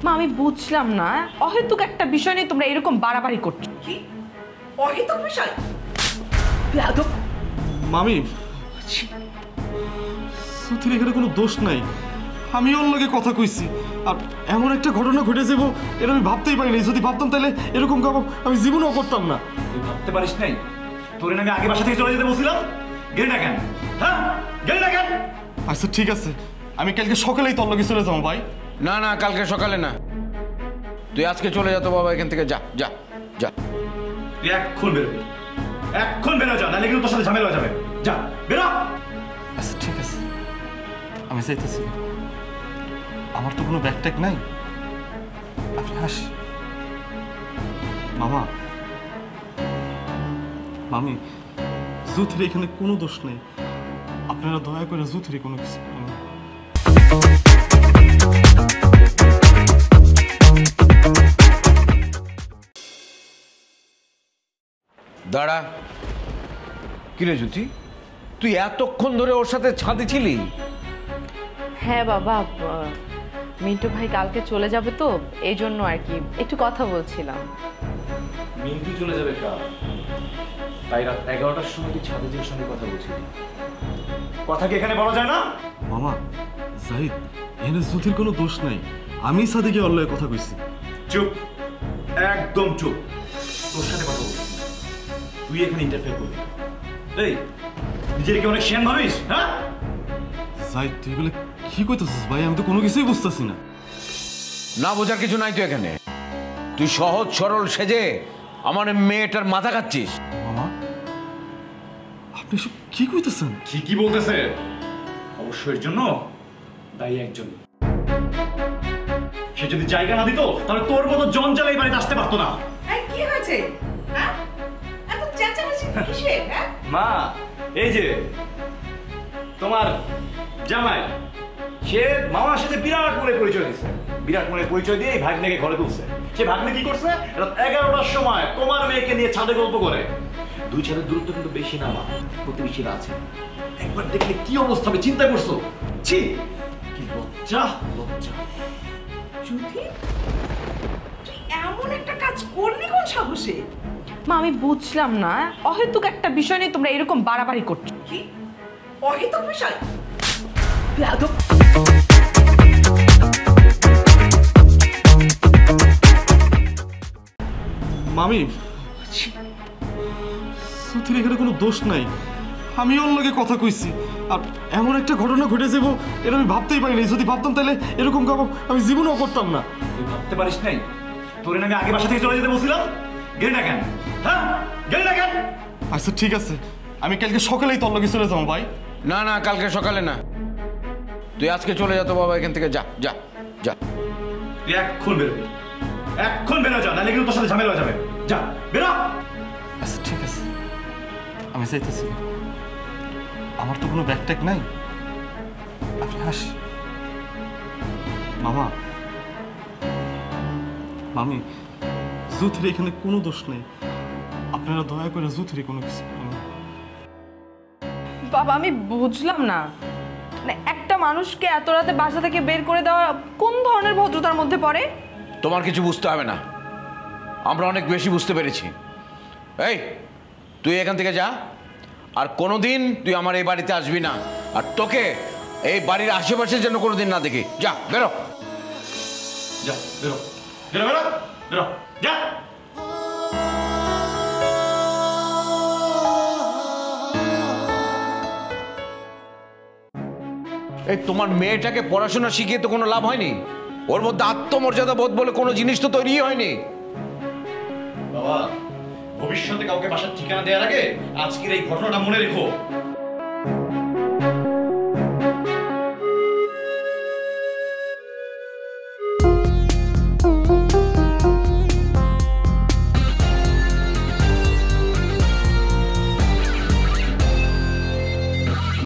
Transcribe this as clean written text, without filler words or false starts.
মা আমি বুঝলাম না, অহেতুক একটা বিষয় নিয়ে তোমরা এরকম বাড়াবাড়ি করছো। কি অহেতুক বিষয়? মামি, সুথির এখানে কোনো দোষ নাই। আমি ওর লগে কথা কইছি, আর এমন একটা ঘটনা ঘটে যাবো এটা আমি ভাবতেই পারিনি। যদি ভাবতাম তাহলে এরকম কাজ আমি জীবনেও করতাম না। তুই ভাবতে পারিস নাই তোর আমি আগে বাসা থেকে চলে যেতে বলছিলাম? গেলি না কেন? হ্যাঁ, গেলি না কেন? আচ্ছা ঠিক আছে, আমি কালকে সকালেই তোর লগে চলে যাবো ভাই। না না, কালকে সকালে না, তুই আজকে চলে যা তো বাবা এখান থেকে। যা যা যা, তুই এক্ষুন বেরোবি, এক্ষুন বেরো যা, নাহলে কিন্তু তোর সাথে ঝামেলা হয়ে যাবে। যা বেরো। আচ্ছা ঠিক আছে, আমি চাইতেছি। আমার তো কোনো ব্যাগ ট্যাগ নাই, আপনি হাসি। মামা, মামি, জুথের এখানে কোনো দোষ নেই। আপনারা দয়া করে জুথের কোনো কিছু করেন না। দাঁড়া, কিরে জ্যোতি, তুই এতক্ষণ ধরে ওর সাথে ছাদে ছিলি? হ্যাঁ বাবা, মিন্টু ভাই কালকে চলে যাবে তো এই জন্য আর কি একটু কথা বলছিলাম। মিন্টু চলে যাবে কাল, তাই রাত 11টার সময় তুই ছাদে যে সঙ্গে কথা বলছিলি। কথা কি এখানে বলা যায় না? মামা, জাহিদ, এখানে জুথের কোনো দোষ নাই। আমি সাদিকে ওর লগে কথা কইছি। চুপ, একদম চুপ। তোর সাথে কথা বলছি, তুই এখানে ইন্টারফেয়ার করবি? এই, নিজের কি অনেক শিয়ান ভাবিস? হ্যাঁ জাহিদ, তুই এগুলো কি কইতেছিস ভাই? আমি তো কোনো কিছুই বুঝতেছি না। না বোঝার কিছু নাই তো এখানে। তুই সহজ সরল সেজে আমার মেয়েটার মাথা খাচ্ছিস। মামা, আপনি সব কি কইতেছেন? ঠিকই বলতেছে। অবশ্যই এর জন্য দায়ী একজন। সে যদি জায়গা না দিত তাহলে তোর মতো জঞ্জাল এই বাড়িতে আসতে পারতো না। কি হয়েছে? হ্যাঁ, এত চেঁচামেচি কিসের? হ্যাঁ মা, এই যে তোমার জামাই, সে মামার সাথে বিরাট মনে পরিচয় দিচ্ছে। বিরাট মনে পরিচয় দিয়ে এই ভাগ্নেকে ঘরে তুলছে। সে ভাগ্নে কি করছে? রাত 11টার সময় তোমার মেয়েকে নিয়ে ছাদে গল্প করে। দুই ছাদের দূরত্ব কিন্তু বেশি না, মা, প্রতিবেশীরা আছে। একবার দেখলে কি অবস্থা হবে চিন্তা করছো? ছি, কি লজ্জা, লজ্জা। জ্যোতি, তুই এমন একটা কাজ করলি কোন সাহসে? মা আমি বুঝলাম না, অহেতুক একটা বিষয় নিয়ে তোমরা এরকম বাড়াবাড়ি করছো। কি অহেতুক বিষয়? মামি, সুথির এখানে কোনো দোষ নাই। আমি ওর লগে কথা কইছি, আর এমন একটা ঘটনা ঘটে যাবো এটা আমি ভাবতেই পারিনি। যদি ভাবতাম তাহলে এরকম কাজ আমি জীবনেও করতাম না। তুই ভাবতে পারিস নাই তোর আমি আগে বাসা থেকে চলে যেতে বলছিলাম? গেলি না কেন? হ্যাঁ, গেলি না কেন? আচ্ছা ঠিক আছে, আমি কালকে সকালেই তোর লগে চলে যাবো ভাই। না না, কালকে সকালে না, তুই আজকে চলে যা তো বাবা এখান থেকে। যা যা যা, তুই এক্ষুন বেরোবি, এক্ষুন বেরো যা, নাহলে কিন্তু তোর সাথে ঝামেলা হয়ে যাবে। যা বেরো। আচ্ছা ঠিক আছে, আমি চাইতেছি। আমার তো কোনো ব্যাগ ট্যাগ নাই, আপনি হাসি। মামা, মামি, জুথের এখানে কোনো দোষ নেই। আপনারা দয়া করে জুথের কোনো কিছু করেন না। বাবা আমি বুঝলাম না, মানে একটা মানুষকে এত রাতে বাসা থেকে বের করে দেওয়া কোন ধরনের ভদ্রতার মধ্যে পড়ে? তোমার কিছু বুঝতে হবে না, আমরা অনেক বেশি বুঝতে পেরেছি। এই, তুই এখান থেকে যা, আর কোনোদিন তুই আমার এই বাড়িতে আসবি না, আর তোকে এই বাড়ির আশেপাশে যেন কোনোদিন না দেখি। যা বেরো, যা বেরো, বেরো, বেরো, বেরো, যা। এই তোমার মেয়েটাকে পড়াশোনা শিখিয়ে তো কোনো লাভ হয়নি। ওর মধ্যে আত্মমর্যাদা বোধ বলে কোনো জিনিস তো তৈরি হয়নি। বাবা, ভবিষ্যতে কাউকে বাসার ঠিকানা দেওয়ার আগে আজকের এই ঘটনাটা মনে রেখো।